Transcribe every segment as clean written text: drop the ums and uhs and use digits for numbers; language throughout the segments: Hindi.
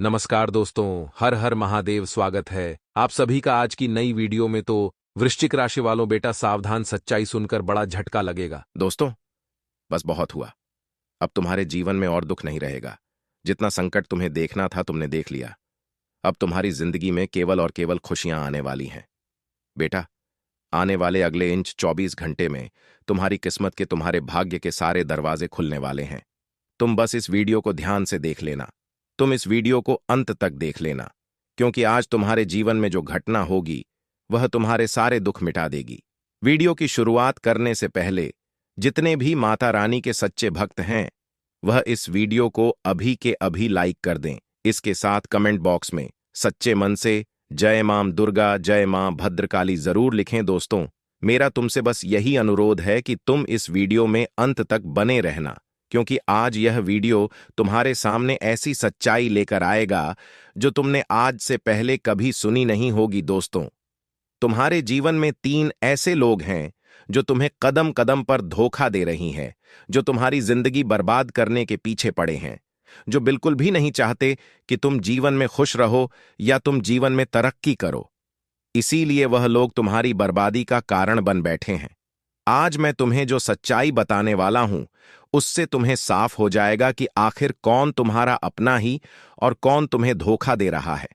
नमस्कार दोस्तों, हर हर महादेव। स्वागत है आप सभी का आज की नई वीडियो में। तो वृश्चिक राशि वालों, बेटा सावधान, सच्चाई सुनकर बड़ा झटका लगेगा। दोस्तों, बस बहुत हुआ। अब तुम्हारे जीवन में और दुख नहीं रहेगा। जितना संकट तुम्हें देखना था तुमने देख लिया। अब तुम्हारी जिंदगी में केवल और केवल खुशियां आने वाली हैं। बेटा, आने वाले अगले इंच 24 घंटे में तुम्हारी किस्मत के, तुम्हारे भाग्य के सारे दरवाजे खुलने वाले हैं। तुम बस इस वीडियो को ध्यान से देख लेना। तुम इस वीडियो को अंत तक देख लेना, क्योंकि आज तुम्हारे जीवन में जो घटना होगी वह तुम्हारे सारे दुख मिटा देगी। वीडियो की शुरुआत करने से पहले जितने भी माता रानी के सच्चे भक्त हैं वह इस वीडियो को अभी के अभी लाइक कर दें। इसके साथ कमेंट बॉक्स में सच्चे मन से जय मां दुर्गा, जय मां भद्रकाली जरूर लिखें। दोस्तों, मेरा तुमसे बस यही अनुरोध है कि तुम इस वीडियो में अंत तक बने रहना, क्योंकि आज यह वीडियो तुम्हारे सामने ऐसी सच्चाई लेकर आएगा जो तुमने आज से पहले कभी सुनी नहीं होगी। दोस्तों, तुम्हारे जीवन में 3 ऐसे लोग हैं जो तुम्हें कदम कदम पर धोखा दे रही हैं, जो तुम्हारी जिंदगी बर्बाद करने के पीछे पड़े हैं, जो बिल्कुल भी नहीं चाहते कि तुम जीवन में खुश रहो या तुम जीवन में तरक्की करो। इसीलिए वह लोग तुम्हारी बर्बादी का कारण बन बैठे हैं। आज मैं तुम्हें जो सच्चाई बताने वाला हूं उससे तुम्हें साफ हो जाएगा कि आखिर कौन तुम्हारा अपना ही और कौन तुम्हें धोखा दे रहा है।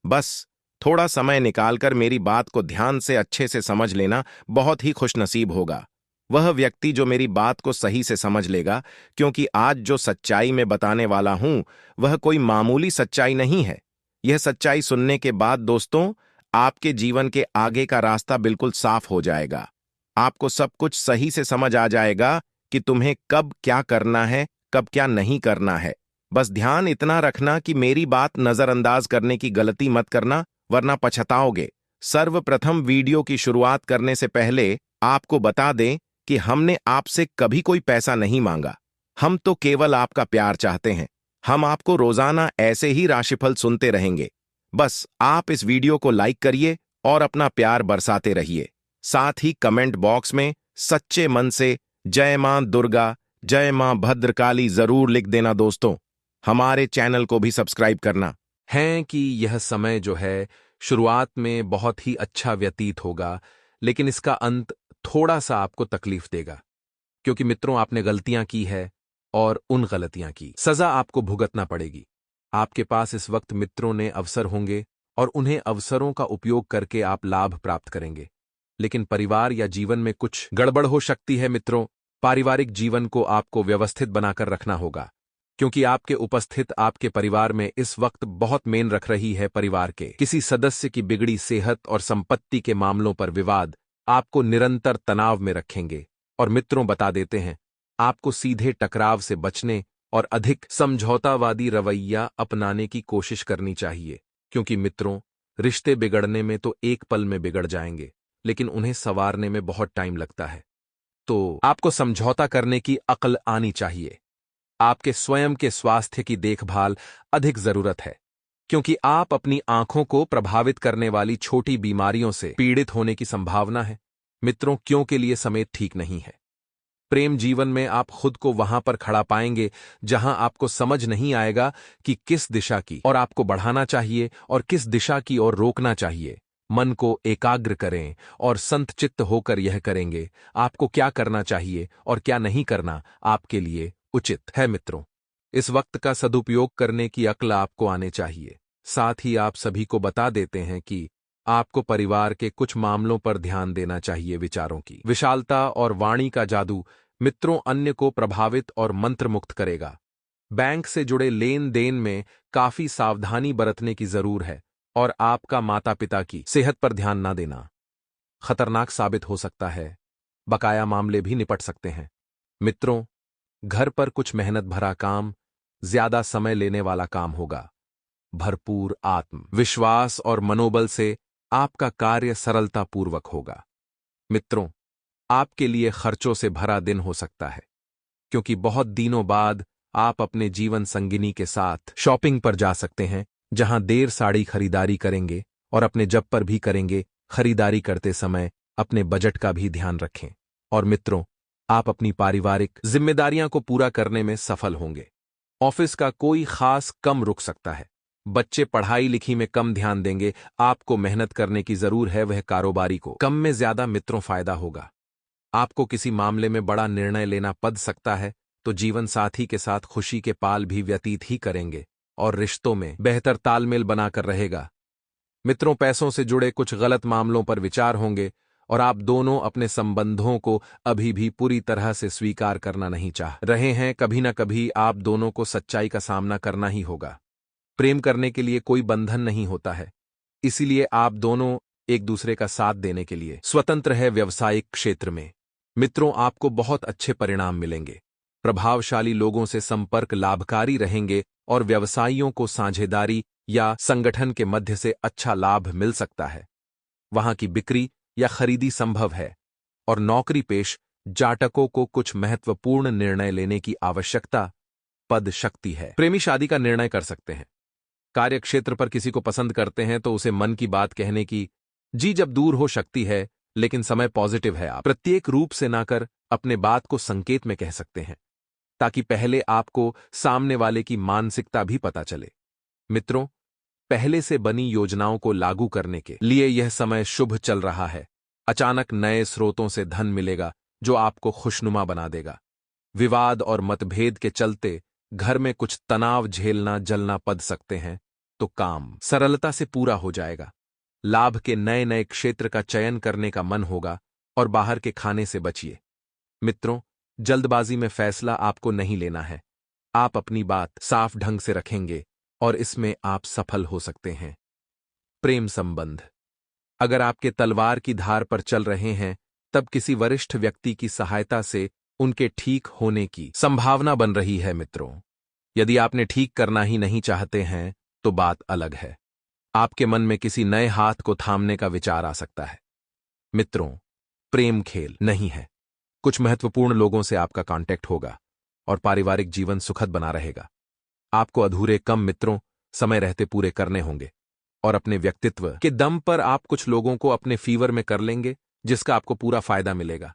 बस थोड़ा समय निकालकर मेरी बात को ध्यान से अच्छे से समझ लेना, बहुत ही खुशनसीब होगा वह व्यक्ति जो मेरी बात को सही से समझ लेगा, क्योंकि आज जो सच्चाई मैं बताने वाला हूं वह कोई मामूली सच्चाई नहीं है। यह सच्चाई सुनने के बाद दोस्तों, आपके जीवन के आगे का रास्ता बिल्कुल साफ हो जाएगा। आपको सब कुछ सही से समझ आ जाएगा कि तुम्हें कब क्या करना है, कब क्या नहीं करना है। बस ध्यान इतना रखना कि मेरी बात नजरअंदाज करने की गलती मत करना, वरना पछताओगे। सर्वप्रथम वीडियो की शुरुआत करने से पहले आपको बता दें कि हमने आपसे कभी कोई पैसा नहीं मांगा। हम तो केवल आपका प्यार चाहते हैं। हम आपको रोजाना ऐसे ही राशिफल सुनते रहेंगे। बस आप इस वीडियो को लाइक करिए और अपना प्यार बरसाते रहिए। साथ ही कमेंट बॉक्स में सच्चे मन से जय मां दुर्गा, जय मां भद्रकाली जरूर लिख देना। दोस्तों, हमारे चैनल को भी सब्सक्राइब करना। है कि यह समय जो है शुरुआत में बहुत ही अच्छा व्यतीत होगा, लेकिन इसका अंत थोड़ा सा आपको तकलीफ देगा, क्योंकि मित्रों आपने गलतियां की है और उन गलतियां की सजा आपको भुगतना पड़ेगी। आपके पास इस वक्त मित्रों ने अवसर होंगे और उन्हें अवसरों का उपयोग करके आप लाभ प्राप्त करेंगे, लेकिन परिवार या जीवन में कुछ गड़बड़ हो सकती है। मित्रों, पारिवारिक जीवन को आपको व्यवस्थित बनाकर रखना होगा, क्योंकि आपके उपस्थित आपके परिवार में इस वक्त बहुत मेन रख रही है। परिवार के किसी सदस्य की बिगड़ी सेहत और संपत्ति के मामलों पर विवाद आपको निरंतर तनाव में रखेंगे। और मित्रों, बता देते हैं, आपको सीधे टकराव से बचने और अधिक समझौतावादी रवैया अपनाने की कोशिश करनी चाहिए, क्योंकि मित्रों, रिश्ते बिगड़ने में तो एक पल में बिगड़ जाएंगे, लेकिन उन्हें संवारने में बहुत टाइम लगता है। तो आपको समझौता करने की अक्ल आनी चाहिए। आपके स्वयं के स्वास्थ्य की देखभाल अधिक जरूरत है, क्योंकि आप अपनी आंखों को प्रभावित करने वाली छोटी बीमारियों से पीड़ित होने की संभावना है। मित्रों, क्यों के लिए समय ठीक नहीं है। प्रेम जीवन में आप खुद को वहां पर खड़ा पाएंगे जहां आपको समझ नहीं आएगा कि किस दिशा की और आपको बढ़ाना चाहिए और किस दिशा की ओर रोकना चाहिए। मन को एकाग्र करें और संतचित्त होकर यह करेंगे आपको क्या करना चाहिए और क्या नहीं करना आपके लिए उचित है। मित्रों, इस वक्त का सदुपयोग करने की अक्ल आपको आने चाहिए। साथ ही आप सभी को बता देते हैं कि आपको परिवार के कुछ मामलों पर ध्यान देना चाहिए। विचारों की विशालता और वाणी का जादू मित्रों अन्य को प्रभावित और मंत्रमुक्त करेगा। बैंक से जुड़े लेन देन में काफी सावधानी बरतने की जरूर है, और आपका माता पिता की सेहत पर ध्यान ना देना खतरनाक साबित हो सकता है। बकाया मामले भी निपट सकते हैं। मित्रों, घर पर कुछ मेहनत भरा काम, ज्यादा समय लेने वाला काम होगा। भरपूर आत्मविश्वास और मनोबल से आपका कार्य सरलतापूर्वक होगा। मित्रों, आपके लिए खर्चों से भरा दिन हो सकता है, क्योंकि बहुत दिनों बाद आप अपने जीवन संगिनी के साथ शॉपिंग पर जा सकते हैं, जहां देर साड़ी खरीदारी करेंगे और अपने जब पर भी करेंगे। खरीदारी करते समय अपने बजट का भी ध्यान रखें। और मित्रों, आप अपनी पारिवारिक जिम्मेदारियां को पूरा करने में सफल होंगे। ऑफिस का कोई खास कम रुक सकता है, बच्चे पढ़ाई लिखी में कम ध्यान देंगे, आपको मेहनत करने की जरूर है, वह कारोबारी को कम में ज्यादा मित्रों फायदा होगा। आपको किसी मामले में बड़ा निर्णय लेना पड़ सकता है, तो जीवन साथी के साथ खुशी के पाल भी व्यतीत ही करेंगे और रिश्तों में बेहतर तालमेल बनाकर रहेगा। मित्रों, पैसों से जुड़े कुछ गलत मामलों पर विचार होंगे और आप दोनों अपने संबंधों को अभी भी पूरी तरह से स्वीकार करना नहीं चाह रहे हैं। कभी न कभी आप दोनों को सच्चाई का सामना करना ही होगा। प्रेम करने के लिए कोई बंधन नहीं होता है, इसीलिए आप दोनों एक दूसरे का साथ देने के लिए स्वतंत्र है। व्यावसायिक क्षेत्र में मित्रों, आपको बहुत अच्छे परिणाम मिलेंगे। प्रभावशाली लोगों से संपर्क लाभकारी रहेंगे और व्यवसायियों को साझेदारी या संगठन के मध्य से अच्छा लाभ मिल सकता है। वहां की बिक्री या खरीदी संभव है और नौकरी पेश जातकों को कुछ महत्वपूर्ण निर्णय लेने की आवश्यकता पद शक्ति है। प्रेमी शादी का निर्णय कर सकते हैं। कार्यक्षेत्र पर किसी को पसंद करते हैं तो उसे मन की बात कहने की जी जब दूर हो सकती है, लेकिन समय पॉजिटिव है। आप प्रत्येक रूप से ना कर अपने बात को संकेत में कह सकते हैं, ताकि पहले आपको सामने वाले की मानसिकता भी पता चले। मित्रों, पहले से बनी योजनाओं को लागू करने के लिए यह समय शुभ चल रहा है। अचानक नए स्रोतों से धन मिलेगा जो आपको खुशनुमा बना देगा। विवाद और मतभेद के चलते घर में कुछ तनाव झेलना जलना पड़ सकते हैं, तो काम सरलता से पूरा हो जाएगा। लाभ के नए नए क्षेत्र का चयन करने का मन होगा और बाहर के खाने से बचिए। मित्रों, जल्दबाजी में फैसला आपको नहीं लेना है। आप अपनी बात साफ ढंग से रखेंगे और इसमें आप सफल हो सकते हैं। प्रेम संबंध अगर आपके तलवार की धार पर चल रहे हैं, तब किसी वरिष्ठ व्यक्ति की सहायता से उनके ठीक होने की संभावना बन रही है। मित्रों, यदि आपने ठीक करना ही नहीं चाहते हैं तो बात अलग है। आपके मन में किसी नए हाथ को थामने का विचार आ सकता है। मित्रों, प्रेम खेल नहीं है। कुछ महत्वपूर्ण लोगों से आपका कांटेक्ट होगा और पारिवारिक जीवन सुखद बना रहेगा। आपको अधूरे कम मित्रों समय रहते पूरे करने होंगे और अपने व्यक्तित्व के दम पर आप कुछ लोगों को अपने फीवर में कर लेंगे, जिसका आपको पूरा फायदा मिलेगा।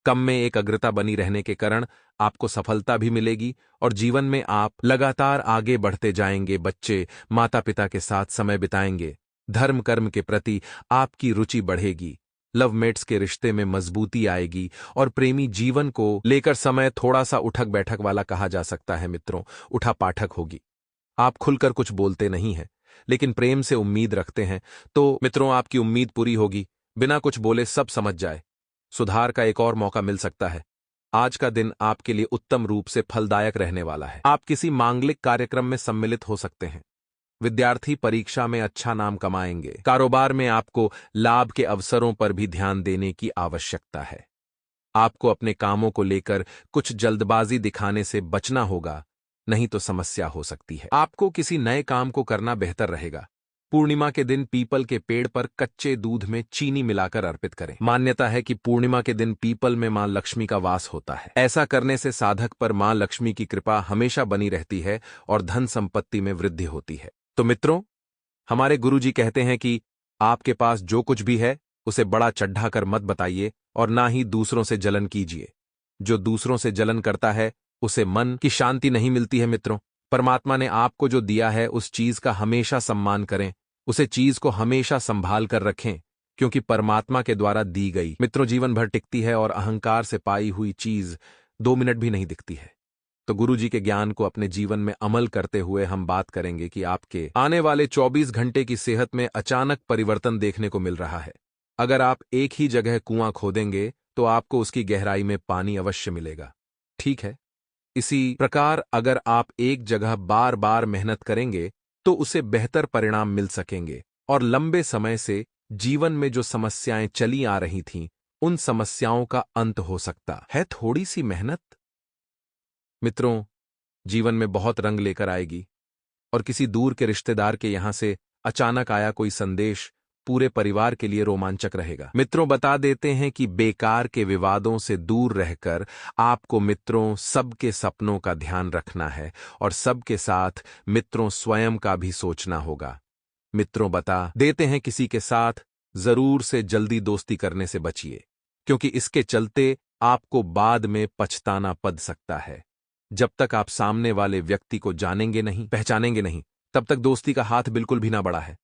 कम में एकाग्रता बनी रहने के कारण आपको सफलता भी मिलेगी और जीवन में आप लगातार आगे बढ़ते जाएंगे। बच्चे माता पिता के साथ समय बिताएंगे। धर्म कर्म के प्रति आपकी रुचि बढ़ेगी। लवमेट्स के रिश्ते में मजबूती आएगी और प्रेमी जीवन को लेकर समय थोड़ा सा उठक बैठक वाला कहा जा सकता है। मित्रों, उठा पाठक होगी। आप खुलकर कुछ बोलते नहीं हैं, लेकिन प्रेम से उम्मीद रखते हैं, तो मित्रों आपकी उम्मीद पूरी होगी। बिना कुछ बोले सब समझ जाए। सुधार का एक और मौका मिल सकता है। आज का दिन आपके लिए उत्तम रूप से फलदायक रहने वाला है। आप किसी मांगलिक कार्यक्रम में सम्मिलित हो सकते हैं। विद्यार्थी परीक्षा में अच्छा नाम कमाएंगे। कारोबार में आपको लाभ के अवसरों पर भी ध्यान देने की आवश्यकता है। आपको अपने कामों को लेकर कुछ जल्दबाजी दिखाने से बचना होगा, नहीं तो समस्या हो सकती है। आपको किसी नए काम को करना बेहतर रहेगा। पूर्णिमा के दिन पीपल के पेड़ पर कच्चे दूध में चीनी मिलाकर अर्पित करें। मान्यता है कि पूर्णिमा के दिन पीपल में मां लक्ष्मी का वास होता है। ऐसा करने से साधक पर मां लक्ष्मी की कृपा हमेशा बनी रहती है और धन संपत्ति में वृद्धि होती है। तो मित्रों, हमारे गुरुजी कहते हैं कि आपके पास जो कुछ भी है उसे बड़ा चढ़ा कर मत बताइए और ना ही दूसरों से जलन कीजिए। जो दूसरों से जलन करता है उसे मन की शांति नहीं मिलती है। मित्रों, परमात्मा ने आपको जो दिया है उस चीज का हमेशा सम्मान करें। उसे चीज को हमेशा संभाल कर रखें, क्योंकि परमात्मा के द्वारा दी गई मित्रों जीवन भर टिकती है और अहंकार से पाई हुई चीज 2 मिनट भी नहीं दिखती है। तो गुरुजी के ज्ञान को अपने जीवन में अमल करते हुए हम बात करेंगे कि आपके आने वाले 24 घंटे की सेहत में अचानक परिवर्तन देखने को मिल रहा है। अगर आप एक ही जगह कुआं खोदेंगे तो आपको उसकी गहराई में पानी अवश्य मिलेगा। ठीक है, इसी प्रकार अगर आप एक जगह बार बार मेहनत करेंगे तो उसे बेहतर परिणाम मिल सकेंगे और लंबे समय से जीवन में जो समस्याएं चली आ रही थीं, उन समस्याओं का अंत हो सकता है। थोड़ी सी मेहनत मित्रों जीवन में बहुत रंग लेकर आएगी और किसी दूर के रिश्तेदार के यहां से अचानक आया कोई संदेश पूरे परिवार के लिए रोमांचक रहेगा। मित्रों, बता देते हैं कि बेकार के विवादों से दूर रहकर आपको मित्रों सबके सपनों का ध्यान रखना है और सबके साथ मित्रों स्वयं का भी सोचना होगा। मित्रों, बता देते हैं किसी के साथ जरूर से जल्दी दोस्ती करने से बचिए, क्योंकि इसके चलते आपको बाद में पछताना पड़ सकता है। जब तक आप सामने वाले व्यक्ति को जानेंगे नहीं, पहचानेंगे नहीं, तब तक दोस्ती का हाथ बिल्कुल भी ना बढ़ा है।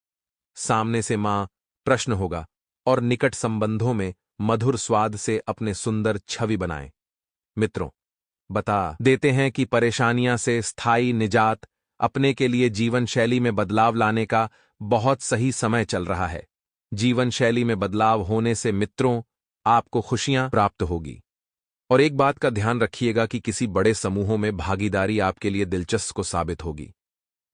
सामने से मां प्रश्न होगा और निकट संबंधों में मधुर स्वाद से अपने सुंदर छवि बनाएं। मित्रों, बता देते हैं कि परेशानियां से स्थायी निजात अपने के लिए जीवन शैली में बदलाव लाने का बहुत सही समय चल रहा है। जीवन शैली में बदलाव होने से मित्रों आपको खुशियां प्राप्त होगी। और एक बात का ध्यान रखिएगा कि किसी बड़े समूहों में भागीदारी आपके लिए दिलचस्प साबित होगी।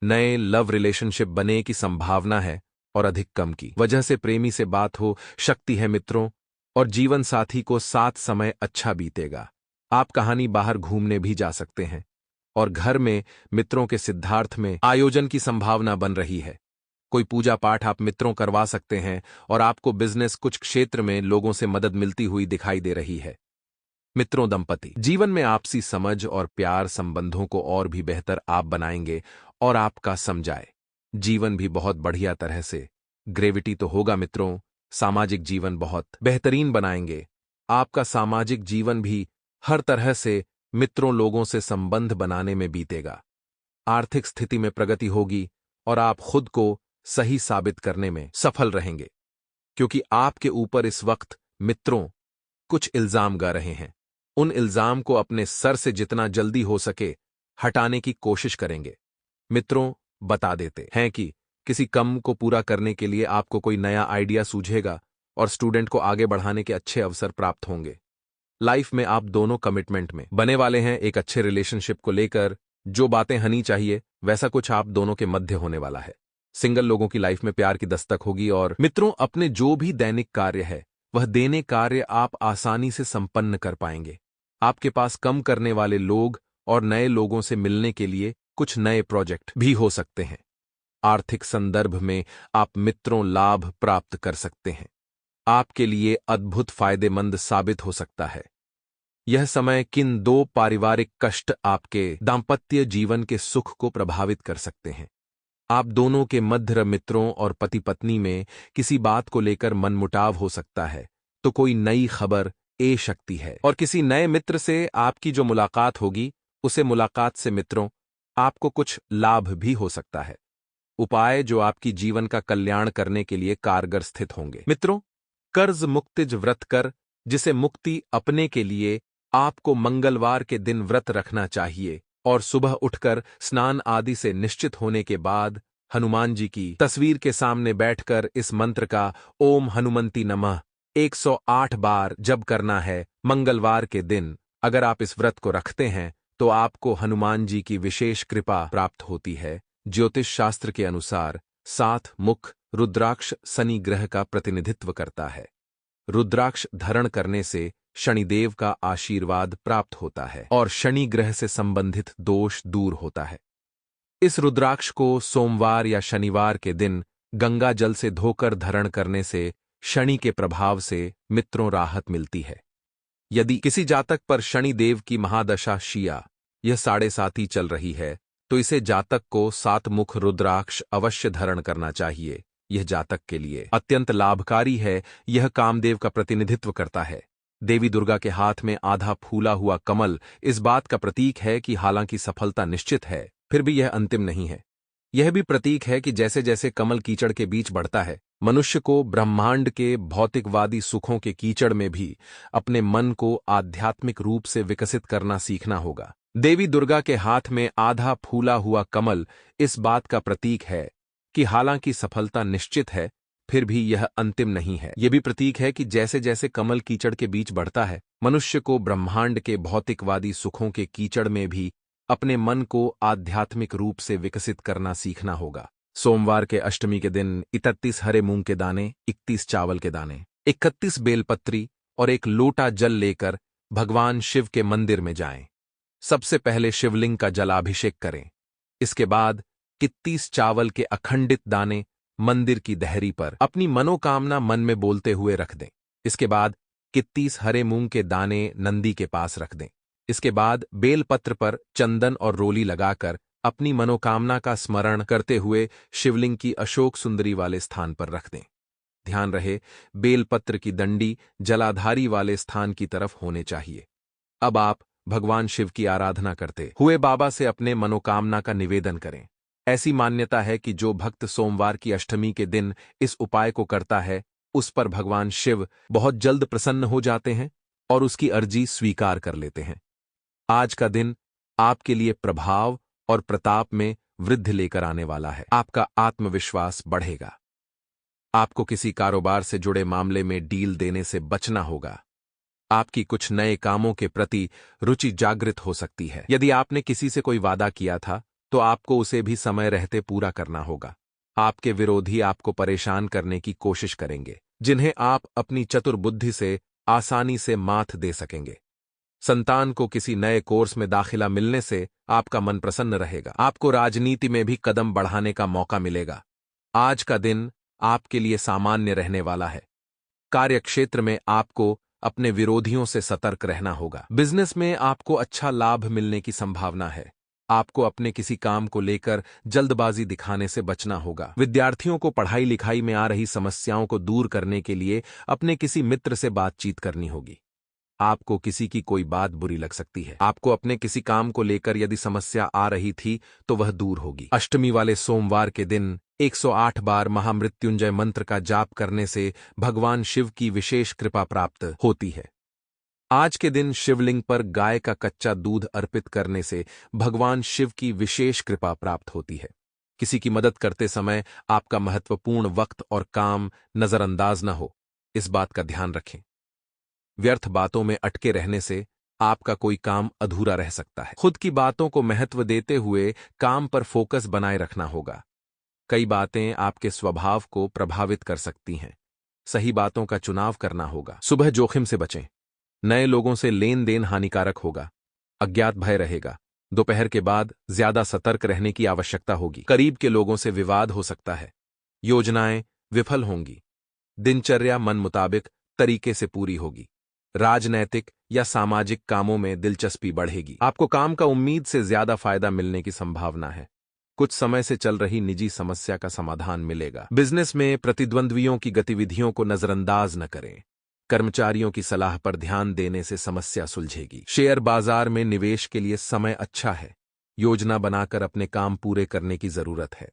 नए लव रिलेशनशिप बने की संभावना है और अधिक कम की वजह से प्रेमी से बात हो सकती है मित्रों, और जीवन साथी को साथ समय अच्छा बीतेगा। आप कहानी बाहर घूमने भी जा सकते हैं और घर में मित्रों के सिद्धार्थ में आयोजन की संभावना बन रही है। कोई पूजा पाठ आप मित्रों करवा सकते हैं और आपको बिजनेस कुछ क्षेत्र में लोगों से मदद मिलती हुई दिखाई दे रही है। मित्रों, दंपति जीवन में आपसी समझ और प्यार संबंधों को और भी बेहतर आप बनाएंगे और आपका समझाए जीवन भी बहुत बढ़िया तरह से ग्रेविटी तो होगा मित्रों। सामाजिक जीवन बहुत बेहतरीन बनाएंगे। आपका सामाजिक जीवन भी हर तरह से मित्रों लोगों से संबंध बनाने में बीतेगा। आर्थिक स्थिति में प्रगति होगी और आप खुद को सही साबित करने में सफल रहेंगे, क्योंकि आपके ऊपर इस वक्त मित्रों कुछ इल्जाम गा रहे हैं। उन इल्जाम को अपने सर से जितना जल्दी हो सके हटाने की कोशिश करेंगे। मित्रों, बता देते हैं कि किसी काम को पूरा करने के लिए आपको कोई नया आइडिया सूझेगा और स्टूडेंट को आगे बढ़ाने के अच्छे अवसर प्राप्त होंगे। लाइफ में आप दोनों कमिटमेंट में बने वाले हैं। एक अच्छे रिलेशनशिप को लेकर जो बातें हनी चाहिए वैसा कुछ आप दोनों के मध्य होने वाला है। सिंगल लोगों की लाइफ में प्यार की दस्तक होगी और मित्रों अपने जो भी दैनिक कार्य है वह देने कार्य आप आसानी से संपन्न कर पाएंगे। आपके पास कम करने वाले लोग और नए लोगों से मिलने के लिए कुछ नए प्रोजेक्ट भी हो सकते हैं। आर्थिक संदर्भ में आप मित्रों लाभ प्राप्त कर सकते हैं। आपके लिए अद्भुत फायदेमंद साबित हो सकता है। यह समय किन दो पारिवारिक कष्ट आपके दाम्पत्य जीवन के सुख को प्रभावित कर सकते हैं। आप दोनों के मध्य मित्रों और पति पत्नी में किसी बात को लेकर मनमुटाव हो सकता है, तो कोई नई खबर ए सकती है। और किसी नए मित्र से आपकी जो मुलाकात होगी उसे मुलाकात से मित्रों आपको कुछ लाभ भी हो सकता है। उपाय जो आपकी जीवन का कल्याण करने के लिए कारगर स्थित होंगे। मित्रों, कर्ज मुक्तिज व्रत कर जिसे मुक्ति अपने के लिए आपको मंगलवार के दिन व्रत रखना चाहिए और सुबह उठकर स्नान आदि से निश्चित होने के बाद हनुमान जी की तस्वीर के सामने बैठकर इस मंत्र का ओम हनुमंती नमः 108 बार जप करना है। मंगलवार के दिन अगर आप इस व्रत को रखते हैं तो आपको हनुमान जी की विशेष कृपा प्राप्त होती है। ज्योतिष शास्त्र के अनुसार 7 मुख रुद्राक्ष शनि ग्रह का प्रतिनिधित्व करता है। रुद्राक्ष धारण करने से शनिदेव का आशीर्वाद प्राप्त होता है और शनि ग्रह से संबंधित दोष दूर होता है। इस रुद्राक्ष को सोमवार या शनिवार के दिन गंगा जल से धोकर धारण करने से शनि के प्रभाव से मित्रों राहत मिलती है। यदि किसी जातक पर शनिदेव की महादशा शिया यह 7.5 चल रही है तो इसे जातक को 7 मुख रुद्राक्ष अवश्य धारण करना चाहिए। यह जातक के लिए अत्यंत लाभकारी है। यह कामदेव का प्रतिनिधित्व करता है। देवी दुर्गा के हाथ में आधा फूला हुआ कमल इस बात का प्रतीक है कि हालांकि सफलता निश्चित है फिर भी यह अंतिम नहीं है। यह भी प्रतीक है कि जैसे जैसे कमल कीचड़ के बीच बढ़ता है मनुष्य को ब्रह्मांड के भौतिकवादी सुखों के कीचड़ में भी अपने मन को आध्यात्मिक रूप से विकसित करना सीखना होगा। देवी दुर्गा के हाथ में आधा फूला हुआ कमल इस बात का प्रतीक है कि हालांकि सफलता निश्चित है फिर भी यह अंतिम नहीं है। यह भी प्रतीक है कि जैसे जैसे कमल कीचड़ के बीच बढ़ता है मनुष्य को ब्रह्मांड के भौतिकवादी सुखों के कीचड़ में भी अपने मन को आध्यात्मिक रूप से विकसित करना सीखना होगा। सोमवार के अष्टमी के दिन 31 हरे मूंग के दाने, 31 चावल के दाने, 31 बेलपत्री और एक लोटा जल लेकर भगवान शिव के मंदिर में जाएं। सबसे पहले शिवलिंग का जलाभिषेक करें। इसके बाद 31 चावल के अखंडित दाने मंदिर की दहरी पर अपनी मनोकामना मन में बोलते हुए रख दें। इसके बाद 31 हरे मूंग के दाने नंदी के पास रख दें। इसके बाद बेलपत्र पर चंदन और रोली लगाकर अपनी मनोकामना का स्मरण करते हुए शिवलिंग की अशोक सुंदरी वाले स्थान पर रख दें। ध्यान रहे बेलपत्र की दंडी जलाधारी वाले स्थान की तरफ होने चाहिए। अब आप भगवान शिव की आराधना करते हुए बाबा से अपने मनोकामना का निवेदन करें। ऐसी मान्यता है कि जो भक्त सोमवार की अष्टमी के दिन इस उपाय को करता है, उस पर भगवान शिव बहुत जल्द प्रसन्न हो जाते हैं और उसकी अर्जी स्वीकार कर लेते हैं। आज का दिन आपके लिए प्रभाव और प्रताप में वृद्धि लेकर आने वाला है। आपका आत्मविश्वास बढ़ेगा। आपको किसी कारोबार से जुड़े मामले में डील देने से बचना होगा। आपकी कुछ नए कामों के प्रति रुचि जागृत हो सकती है। यदि आपने किसी से कोई वादा किया था, तो आपको उसे भी समय रहते पूरा करना होगा। आपके विरोधी आपको परेशान करने की कोशिश करेंगे, जिन्हें आप अपनी चतुर बुद्धि से आसानी से मात दे सकेंगे। संतान को किसी नए कोर्स में दाखिला मिलने से आपका मन प्रसन्न रहेगा। आपको राजनीति में भी कदम बढ़ाने का मौका मिलेगा। आज का दिन आपके लिए सामान्य रहने वाला है। कार्यक्षेत्र में आपको अपने विरोधियों से सतर्क रहना होगा। बिजनेस में आपको अच्छा लाभ मिलने की संभावना है। आपको अपने किसी काम को लेकर जल्दबाजी दिखाने से बचना होगा। विद्यार्थियों को पढ़ाई लिखाई में आ रही समस्याओं को दूर करने के लिए अपने किसी मित्र से बातचीत करनी होगी। आपको किसी की कोई बात बुरी लग सकती है। आपको अपने किसी काम को लेकर यदि समस्या आ रही थी तो वह दूर होगी। अष्टमी वाले सोमवार के दिन 108 बार महामृत्युंजय मंत्र का जाप करने से भगवान शिव की विशेष कृपा प्राप्त होती है। आज के दिन शिवलिंग पर गाय का कच्चा दूध अर्पित करने से भगवान शिव की विशेष कृपा प्राप्त होती है। किसी की मदद करते समय आपका महत्वपूर्ण वक्त और काम नजरअंदाज न हो, इस बात का ध्यान रखें। व्यर्थ बातों में अटके रहने से आपका कोई काम अधूरा रह सकता है। खुद की बातों को महत्व देते हुए काम पर फोकस बनाए रखना होगा। कई बातें आपके स्वभाव को प्रभावित कर सकती हैं। सही बातों का चुनाव करना होगा। सुबह जोखिम से बचें। नए लोगों से लेन देन हानिकारक होगा। अज्ञात भय रहेगा। दोपहर के बाद ज्यादा सतर्क रहने की आवश्यकता होगी। करीब के लोगों से विवाद हो सकता है। योजनाएं विफल होंगी। दिनचर्या मन मुताबिक तरीके से पूरी होगी। राजनैतिक या सामाजिक कामों में दिलचस्पी बढ़ेगी। आपको काम का उम्मीद से ज्यादा फायदा मिलने की संभावना है। कुछ समय से चल रही निजी समस्या का समाधान मिलेगा। बिजनेस में प्रतिद्वंद्वियों की गतिविधियों को नजरअंदाज न करें। कर्मचारियों की सलाह पर ध्यान देने से समस्या सुलझेगी। शेयर बाजार में निवेश के लिए समय अच्छा है। योजना बनाकर अपने काम पूरे करने की जरूरत है।